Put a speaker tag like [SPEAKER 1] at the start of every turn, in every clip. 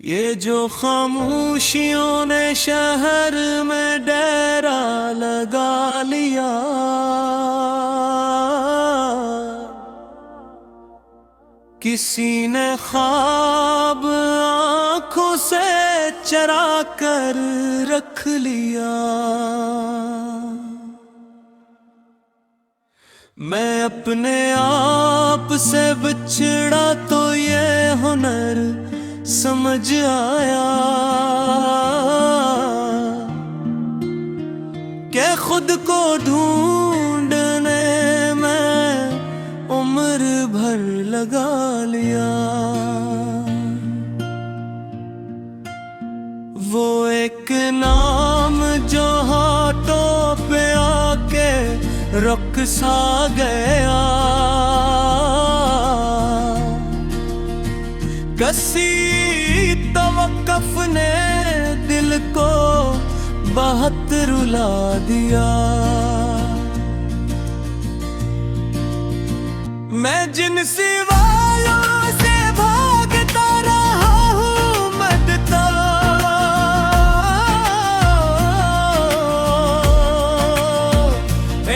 [SPEAKER 1] ये जो खामोशियों ने शहर में डेरा लगा लिया, किसी ने ख्वाब आंखों से चरा कर रख लिया। मैं अपने आप से बिछड़ा तो ये हुनर समझ आया कि खुद को ढूंढने में उम्र भर लगा लिया। वो एक नाम जो हाथों पे आके रुक सा गया, कसी तवक्कुफ ने दिल को बहुत रुला दिया। मैं जिन सिवालों से भागता रहा हूँ मदता,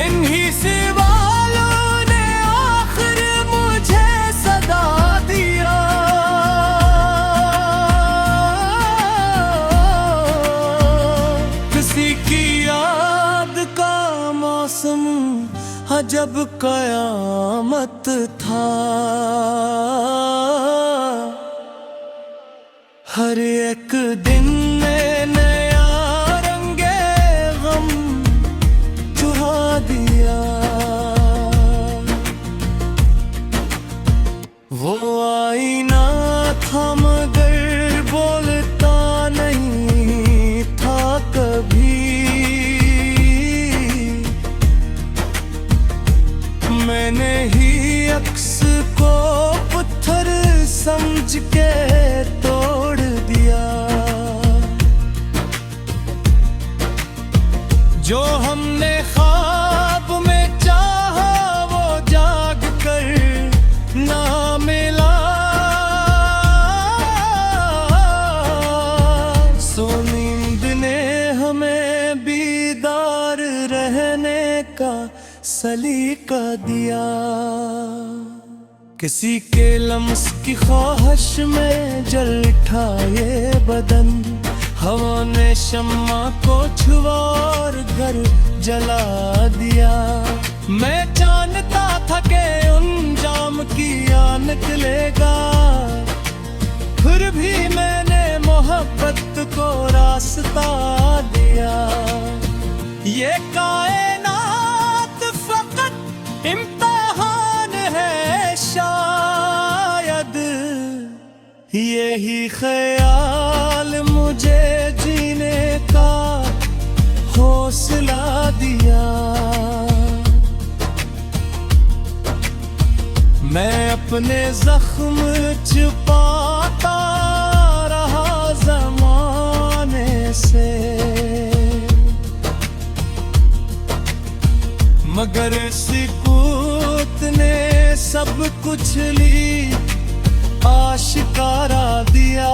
[SPEAKER 1] इन्हीं सिवालों ने आखिर मुझे सदा दिया। किसी की याद का मौसम जब कयामत था, हर एक दिन में नया रंगे गम चुरा दिया। वो आईना था मगर बोलता नहीं था कभी। मैंने ही अक्स को पत्थर समझ के तोड़ दिया। जो हमने ख्वाब में चाहा वो जाग कर ना मिला। सो नींद ने हमें बीदार रहने का सलीका दिया। किसी के लम्स की ख्वाहिश में जल उठा ये बदन, हवा ने शम्मा को छुआ और घर जला दिया। मैं जानता था कि अंजाम किया निकलेगा, फिर भी मैंने मोहब्बत को रास्ता दिया। ये कायनात फकत इम्तिहान है शायद, यही ख्याल मुझे जीने का हौसला दिया। मैं अपने जख्म छुपाता रहा ज़माने से, मगर सुकूत ने सब कुछ ली आशिकारा दिया।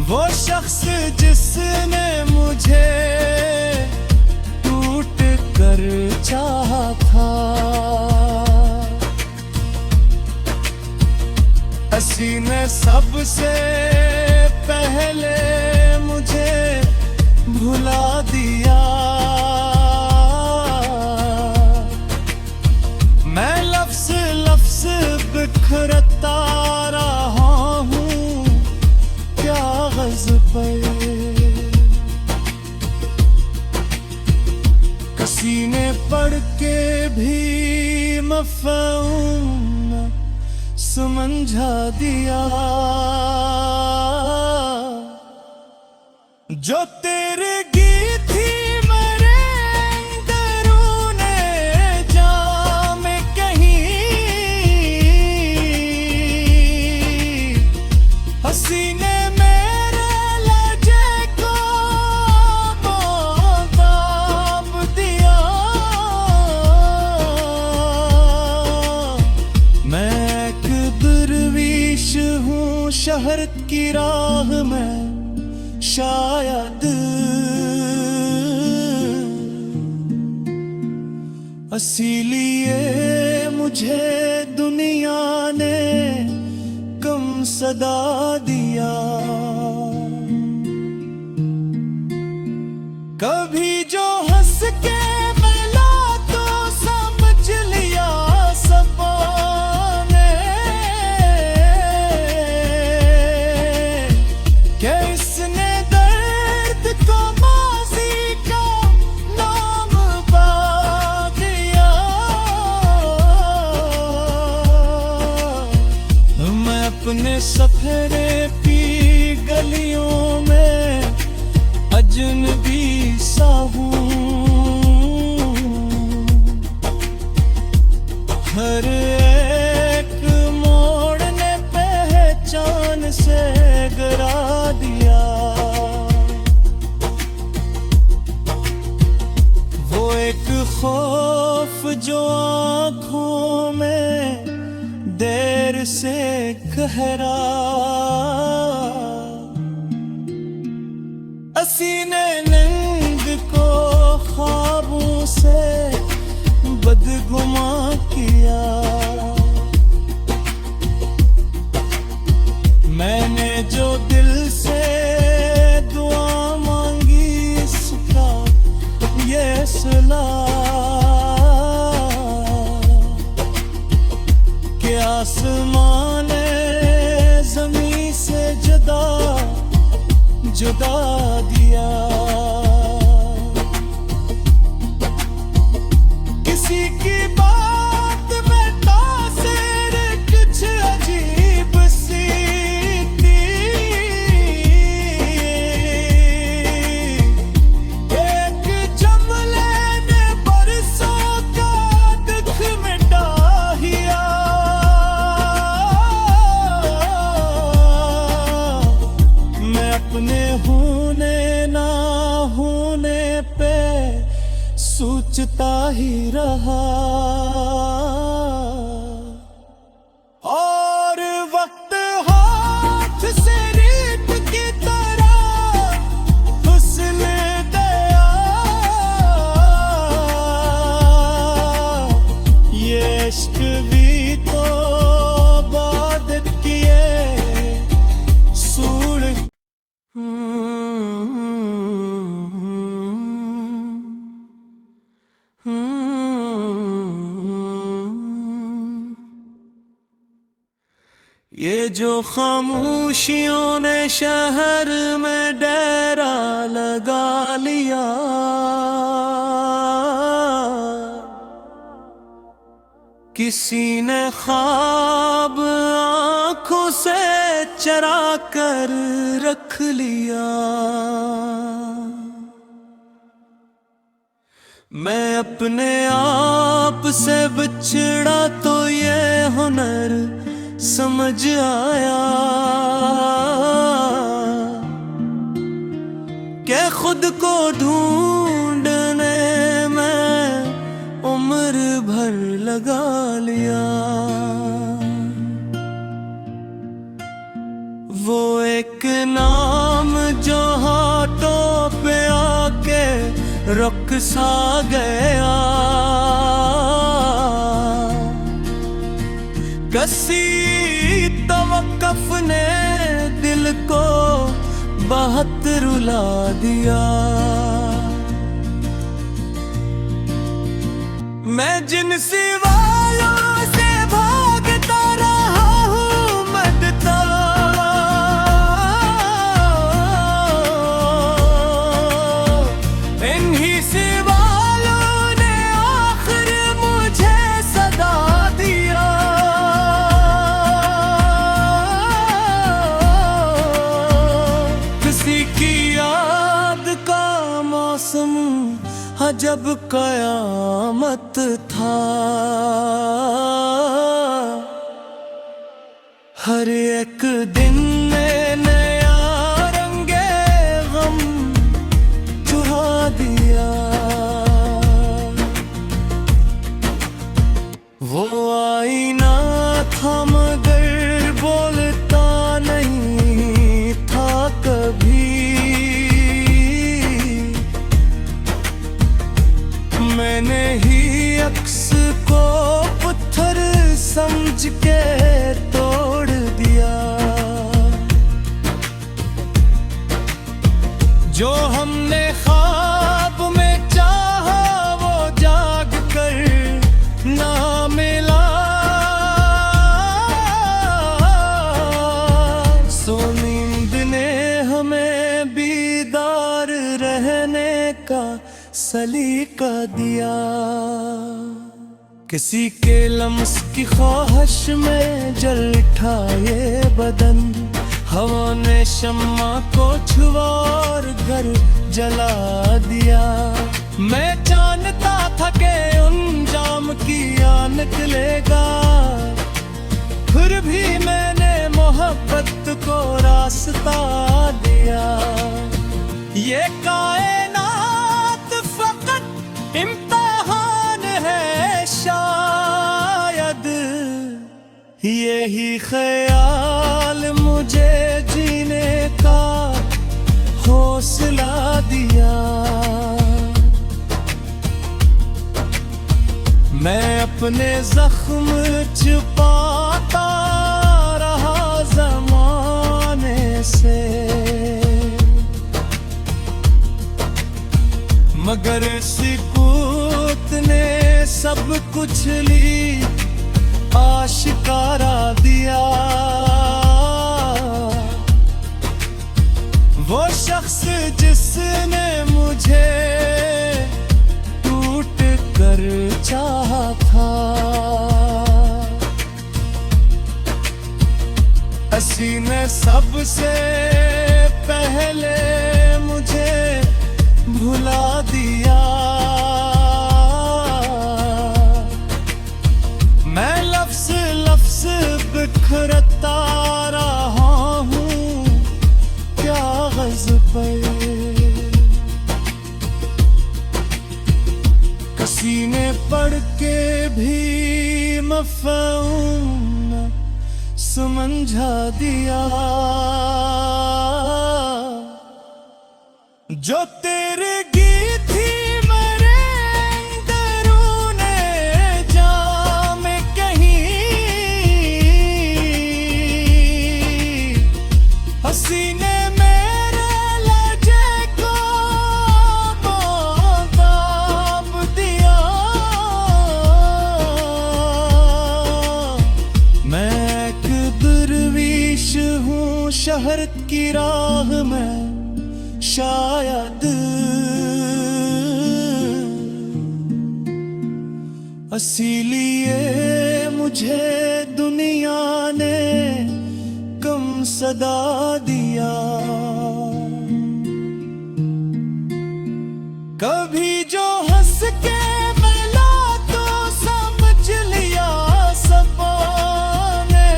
[SPEAKER 1] वो शख्स जिसने मुझे टूट कर चाहा था, हंसी ने सबसे पहले मुझे भुला दिया। मैं लफ्ज़ लफ्ज़ बिखरता रहा हूँ क्या ग़ज़ब पर। किसी ने पढ़ के भी मफ़हूम समझा दिया। जो तेरे गीत थी मेरे अंदरूने जाम कहीं, हसीने मेरे लहजे को दाब दिया। मैं एक दुर्वी की राह में शायद इसीलिए मुझे दुनिया ने कम सदा दिया। कभी जो हंस के मिला तो समझ लिया सपने कि इसने दर्द को माज़ी का नाम पा दिया। मैं अपने सफरे की गलियों में अजनबी सा हूँ, हर एक मोड़ ने पहचान से गिरा दिया। वो एक खौफ जो आँखों में देर से गहरा, सीने नंग को ख्वाबों से बदगुमा किया। मैंने जो दिल से दुआ मांगी इसका ये सिला कि आसमान ज़मीं से जुदा दिया। किसी की बात में तासीर कुछ अजीब सी थी। एक जुमले ने बरसों का दुख मिटा दिया। मैं अपने होने ना होने पे सोचता ही रहा और वक्त हाथ से रीत की तरह फिसल गया। ये इश्क भी तो इबादत किए सूर। ये जो खामोशियों ने शहर में डेरा लगा लिया, किसी ने ख्वाब आँखों से चरा कर रख लिया। मैं अपने आप से बिछड़ा तो ये हुनर समझ आया कि खुद को ढूंढने में उम्र भर लगा लिया। वो एक नाम जो हाथों पे आके रुक सा गया, कसी तवक्कुफ ने दिल को बहुत रुला दिया। मैं जिन सिवालों से भागता रहा हूँ मदता, इन्हीं सिवालों ने आखिर मुझे सदा दिया। किसी की याद का मौसम जब कयामत था, हर एक दिन में नया रंगे गम चुरा दिया। वो आईना था मगर बोलता नहीं जो हमने ख्वाब में चाहा वो जाग कर ना मिला। सो नींद ने हमें बीदार रहने का सलीका दिया। किसी के लम्स की ख्वाहिश में जल उठा ये बदन, हवा ने शम्मा को छुआ और घर जला दिया। मैं जानता था कि अंजाम किया निकलेगा, फिर भी मैंने मोहब्बत को रास्ता दिया। ये कायनात फकत इम्तिहान है शायद, यही ख्याल मुझे जीने का हौसला दिया। मैं अपने जख्म छुपाता रहा ज़माने से, मगर सुकूत ने सब कुछ ली आशिकारा दिया। वो शख्स जिसने मुझे टूट कर चाहा था, हंसी ने सबसे पहले मुझे भुला दिया। मैं लफ्ज़ लफ्ज़ बिखरता रहा हूँ क्या ग़ज़ब पे, किसी ने पढ़ के भी मफ़हूम समझा दिया। जो तेरे गीत थी मेरे अंदरूने जाम कहीं, हसीने मेरे लहजे को दाब दिया। मैं एक दरवीश हूँ शहर की राह में शायद, इसीलिए मुझे दुनिया ने कम सदा दिया। कभी जो हंस के मिला तो समझ लिया सबने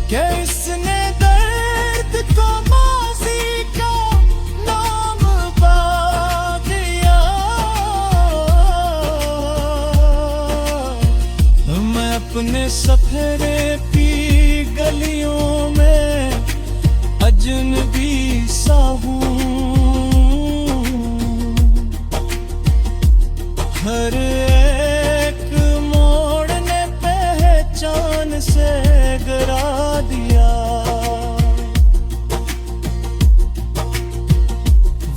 [SPEAKER 1] कि इसने दर्द को माज़ी का नाम पा दिया। मैं अपने सफरे की गलियों में अजनबी सा हूँ, हर एक मोड़ ने पहचान से गिरा दिया।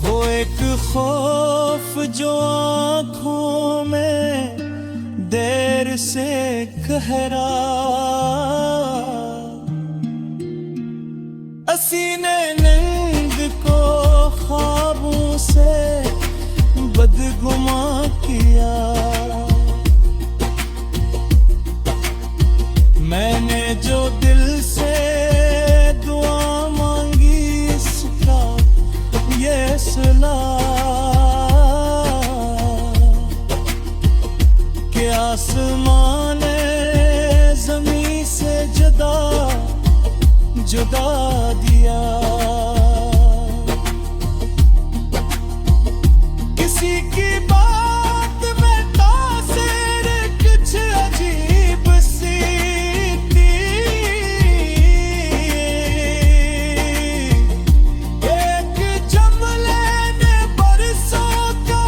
[SPEAKER 1] वो एक खौफ जो आँखों में देर से गहरा, हसीने नंग को ख्वाबों से बदगुमा किया। मैंने जो दिल से दुआ मांगी इसका ये सिला, कि आसमान ज़मीं से जुदा जुदा दिया। किसी की बात में तासीर कुछ अजीब सी थी, एक जुमले ने बरसों का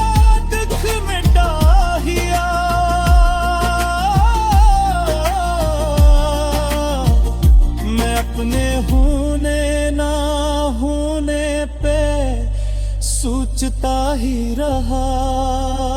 [SPEAKER 1] दुख मिटा दिया। मैं अपने होने सोचता ही रहा।